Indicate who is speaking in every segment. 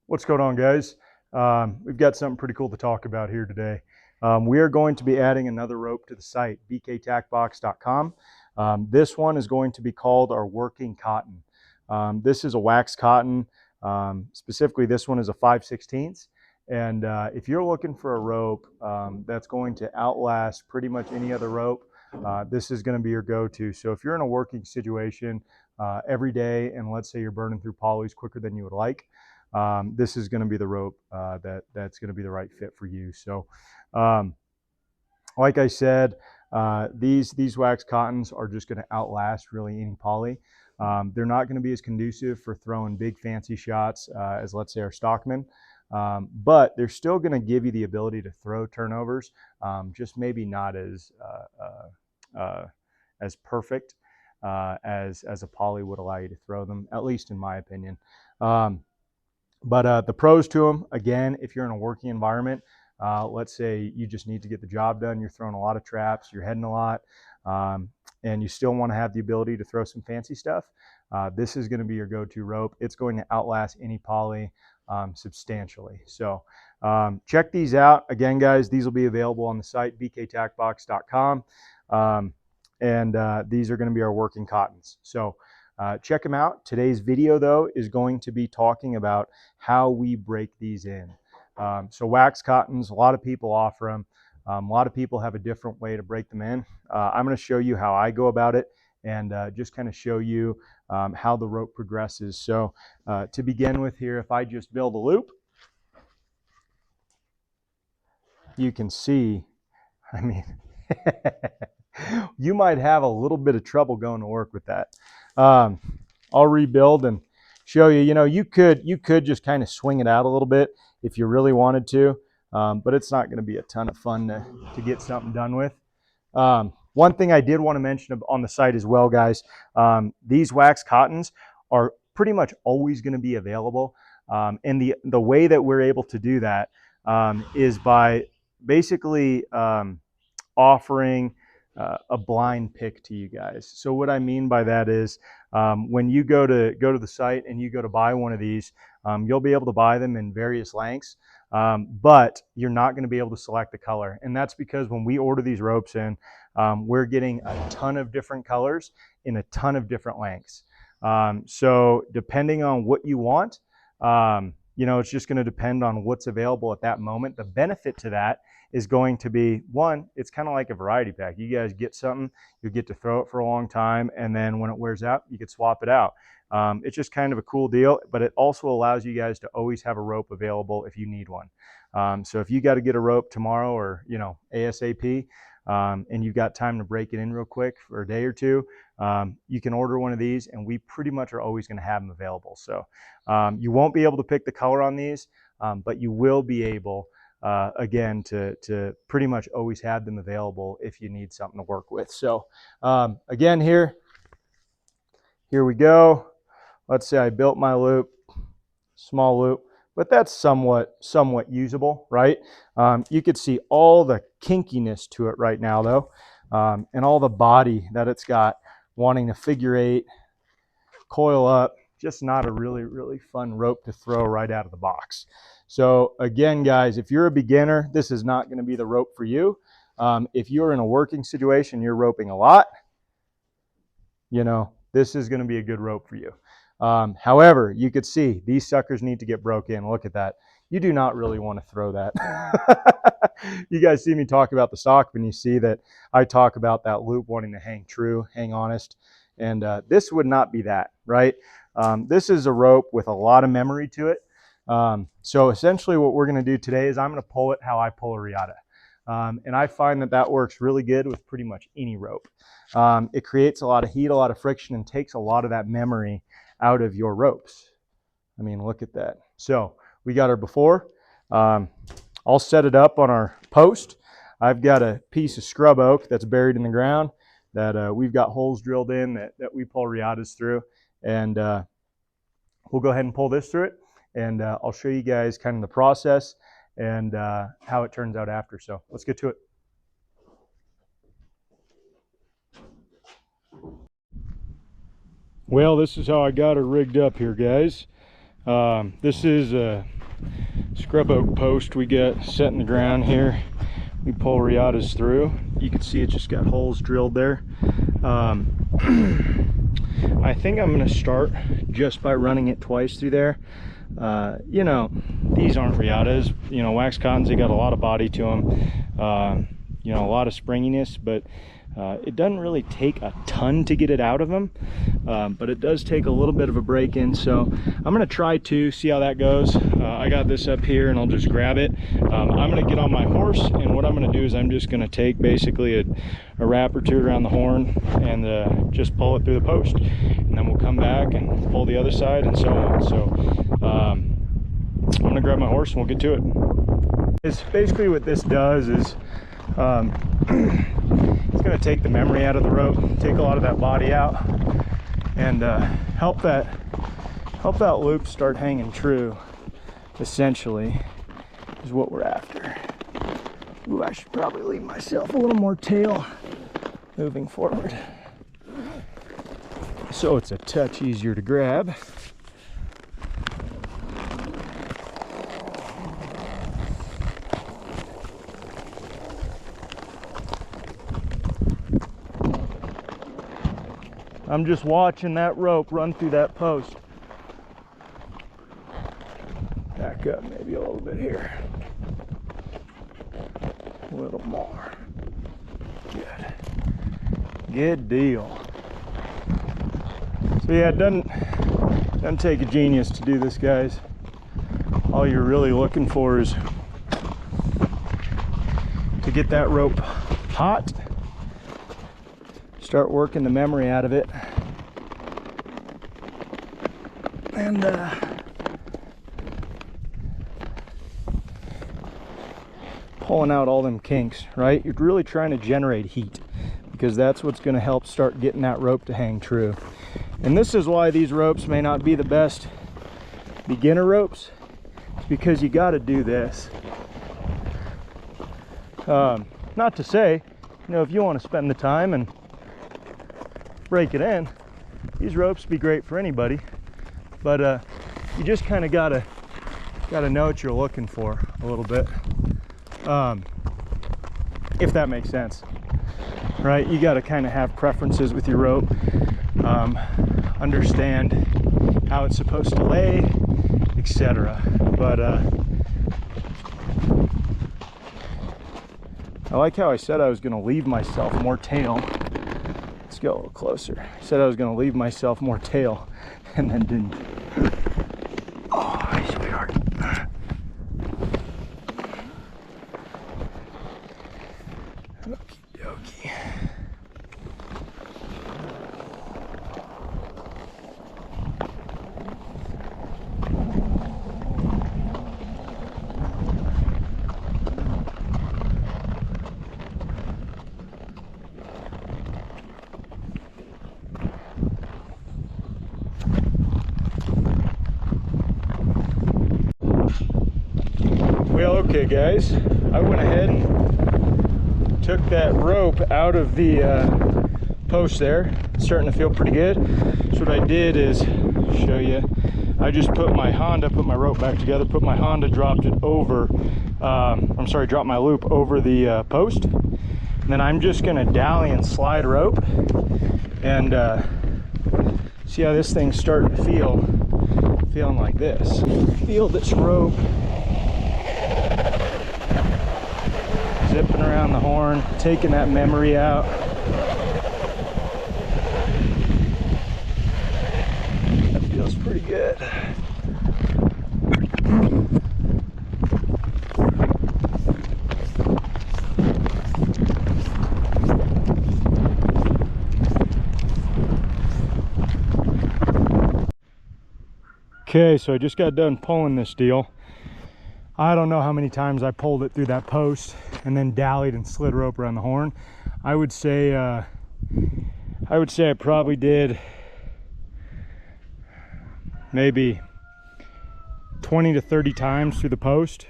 Speaker 1: What's going on, guys? We've got something pretty cool to talk about here today. We are going to be adding another rope to the site, bktackbox.com. This one is going to be called our working cotton. This is a wax cotton. Specifically, this one is a 5/16. And if you're looking for a rope that's going to outlast pretty much any other rope, this is going to be your go-to. So if you're in a working situation every day, and let's say you're burning through polys quicker than you would like, this is going to be the rope that's going to be the right fit for you. So, like I said, these wax cottons are just going to outlast really any poly. They're not going to be as conducive for throwing big fancy shots as, let's say, our Stockman, but they're still going to give you the ability to throw turnovers, just maybe not as perfect as a poly would allow you to throw them, at least in my opinion. But the pros to them, again, if you're in a working environment, let's say you just need to get the job done, you're throwing a lot of traps, you're heading a lot, and you still want to have the ability to throw some fancy stuff, this is going to be your go-to rope. It's going to outlast any poly substantially. So check these out. Again, guys, these will be available on the site, bktackbox.com, and these are going to be our working cottons. So check them out. Today's video, though, is going to be talking about how we break these in. So wax cottons, a lot of people offer them. A lot of people have a different way to break them in. I'm going to show you how I go about it and just kind of show you how the rope progresses. So to begin with here, if I just build a loop, you can see, I mean, you might have a little bit of trouble going to work with that. I'll rebuild and show you. You know, you could just kind of swing it out a little bit if you really wanted to, but it's not going to be a ton of fun to get something done with. One thing I did want to mention on the site as well, guys, these wax cottons are pretty much always going to be available, and the way that we're able to do that is by basically offering a blind pick to you guys. So what I mean by that is when you go to the site and you go to buy one of these, you'll be able to buy them in various lengths, but you're not going to be able to select the color. And that's because when we order these ropes in, we're getting a ton of different colors in a ton of different lengths. So depending on what you want, you know, it's just going to depend on what's available at that moment. The benefit to that is going to be, one, it's kind of like a variety pack. You guys get something, you get to throw it for a long time, and then when it wears out, you could swap it out. It's just kind of a cool deal, but it also allows you guys to always have a rope available if you need one. So if you got to get a rope tomorrow or, you know, ASAP, and you've got time to break it in real quick for a day or two, you can order one of these, and we pretty much are always going to have them available. So you won't be able to pick the color on these, but you will be able again to pretty much always have them available if you need something to work with. So again, here we go. Let's say I built my loop, small loop, but that's somewhat usable, right? You could see all the kinkiness to it right now, though, and all the body that it's got, wanting to figure eight, coil up. Just not a really fun rope to throw right out of the box. So again, guys, if you're a beginner, this is not going to be the rope for you. If you're in a working situation, you're roping a lot, you know, this is going to be a good rope for you. However, you could see these suckers need to get broke in. Look at that. You do not really want to throw that. You guys see me talk about the Stockman, you see that I talk about that loop wanting to hang true, hang honest, and this would not be that, right? This is a rope with a lot of memory to it. So essentially what we're going to do today is I'm going to pull it how I pull a Reata. And I find that works really good with pretty much any rope. It creates a lot of heat, a lot of friction, and takes a lot of that memory out of your ropes. I mean, look at that. So we got our before. I'll set it up on our post. I've got a piece of scrub oak that's buried in the ground that we've got holes drilled in that we pull Reatas through. And we'll go ahead and pull this through it. And I'll show you guys kind of the process and how it turns out after. So let's get to it. Well, this is how I got her rigged up here, guys. This is scrub oak post we got set in the ground here. We pull riatas through. You can see it just got holes drilled there. I think I'm gonna start just by running it twice through there. You know, these aren't riatas. You know, wax cottons, they got a lot of body to them. You know, a lot of springiness, but it doesn't really take a ton to get it out of them, but it does take a little bit of a break in. So I'm gonna try to see how that goes. I got this up here and I'll just grab it. I'm gonna get on my horse, and what I'm gonna do is I'm just gonna take basically a wrap or two around the horn and just pull it through the post, and then we'll come back and pull the other side and so on. So I'm gonna grab my horse and we'll get to it. It's basically what this does is it's going to take the memory out of the rope, take a lot of that body out, and help that loop start hanging true, essentially, is what we're after. Ooh, I should probably leave myself a little more tail moving forward, so it's a touch easier to grab. I'm just watching that rope run through that post. Back up maybe a little bit here. A little more. Good. Good deal. So yeah, it doesn't take a genius to do this, guys. All you're really looking for is to get that rope hot. Start working the memory out of it, and pulling out all them kinks, right? You're really trying to generate heat, because that's what's going to help start getting that rope to hang true. And this is why these ropes may not be the best beginner ropes. It's because you got to do this. Not to say, you know, if you want to spend the time and break it in, these ropes be great for anybody, but you just kind of gotta know what you're looking for a little bit, if that makes sense, right? You got to kind of have preferences with your rope, understand how it's supposed to lay, etc. But I like how I said I was going to leave myself more tail. Let's go a little closer. I said I was going to leave myself more tail, and then didn't. Oh, hi, sweetheart. Okie dokie. Well, okay guys, I went ahead and took that rope out of the post there. It's starting to feel pretty good. So what I did is show you, I just put my rope back together, dropped it over, dropped my loop over the post. And then I'm just gonna dally and slide rope and see how this thing's starting to feeling like this. Feel this rope zipping around the horn, taking that memory out. That feels pretty good. Okay, so I just got done pulling this deal. I don't know how many times I pulled it through that post and then dallied and slid rope around the horn. I would say I probably did maybe 20 to 30 times through the post,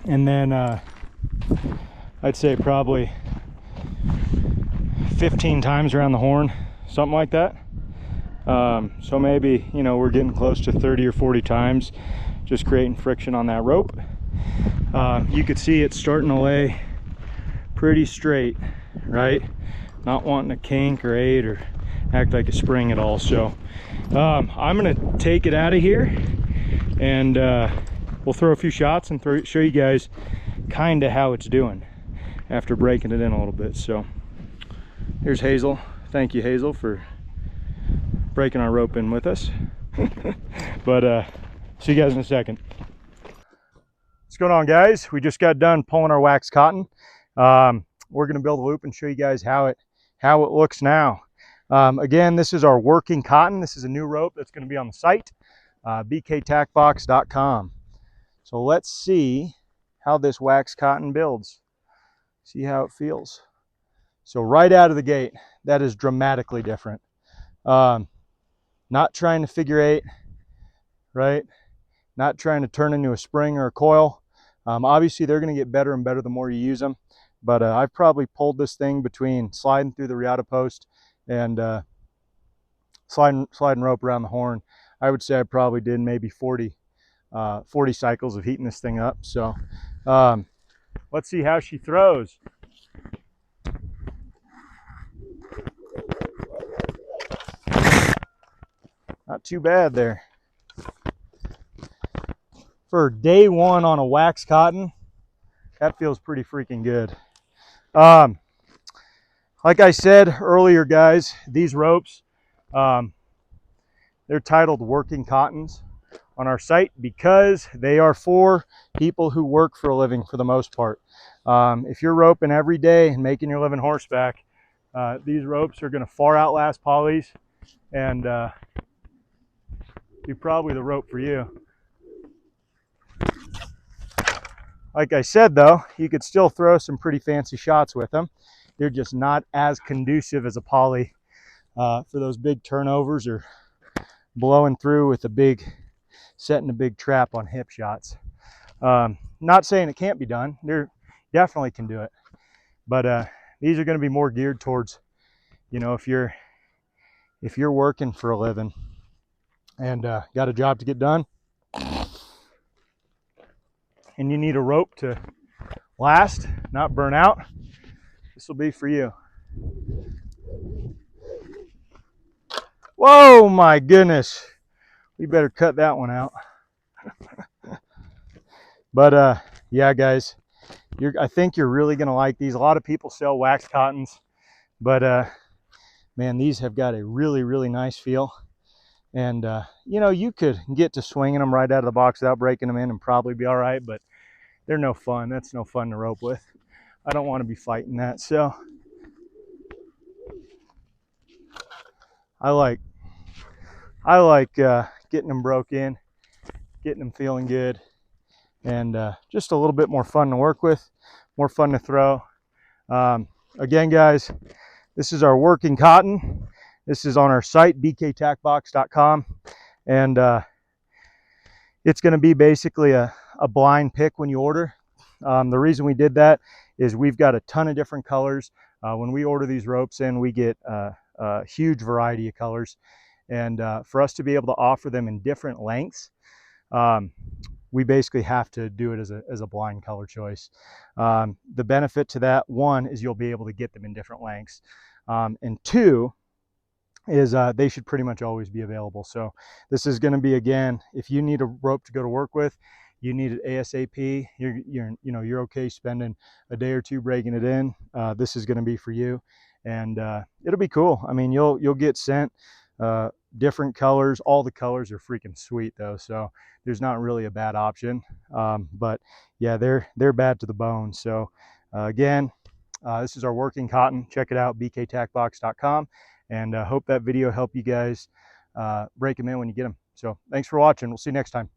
Speaker 1: and then I'd say probably 15 times around the horn, something like that. So maybe, you know, we're getting close to 30 or 40 times, just creating friction on that rope. You could see it's starting to lay pretty straight, right? Not wanting to kink or aid or act like a spring at all. So I'm gonna take it out of here, and we'll throw a few shots and show you guys kind of how it's doing after breaking it in a little bit. So here's Hazel. Thank you, Hazel, for breaking our rope in with us. But see you guys in a second. What's going on, guys? We just got done pulling our wax cotton. We're going to build a loop and show you guys how it looks now. Again, this is our working cotton. This is a new rope that's going to be on the site, bktackbox.com. So let's see how this wax cotton builds. See how it feels. So right out of the gate, that is dramatically different. Not trying to figure eight, right? Not trying to turn into a spring or a coil. Obviously, they're going to get better and better the more you use them. But I've probably pulled this thing between sliding through the Riata post and sliding rope around the horn. I would say I probably did maybe 40 cycles of heating this thing up. So let's see how she throws. Not too bad there. For day one on a wax cotton, that feels pretty freaking good. Like I said earlier, guys, these ropes, they're titled working cottons on our site because they are for people who work for a living for the most part. If you're roping every day and making your living horseback, these ropes are going to far outlast polys and be probably the rope for you. Like I said, though, you could still throw some pretty fancy shots with them. They're just not as conducive as a poly for those big turnovers or blowing through with setting a big trap on hip shots. Not saying it can't be done. There definitely can do it. But these are going to be more geared towards, you know, if you're working for a living and got a job to get done, and you need a rope to last, not burn out, this will be for you. Whoa, my goodness. We better cut that one out. But yeah, guys, I think you're really going to like these. A lot of people sell wax cottons, but man, these have got a really, really nice feel. And you know, you could get to swinging them right out of the box without breaking them in and probably be all right, but they're no fun. That's no fun to rope with. I don't want to be fighting that. So I like getting them broke in, getting them feeling good, and just a little bit more fun to work with, more fun to throw. Again, guys, this is our working cotton. This is on our site, bktackbox.com, and it's going to be basically a blind pick when you order. The reason we did that is we've got a ton of different colors. When we order these ropes in, we get a huge variety of colors, and for us to be able to offer them in different lengths, we basically have to do it as a blind color choice. The benefit to that, one, is you'll be able to get them in different lengths, and two is they should pretty much always be available. So this is going to be, again, if you need a rope to go to work with, you need it ASAP, you're okay spending a day or two breaking it in, this is going to be for you. And it'll be cool. I mean, you'll get sent different colors. All the colors are freaking sweet though, so there's not really a bad option. But yeah, they're bad to the bone. So again, this is our working cotton. Check it out, bktackbox.com, and hope that video helped you guys break them in when you get them. So thanks for watching. We'll see you next time.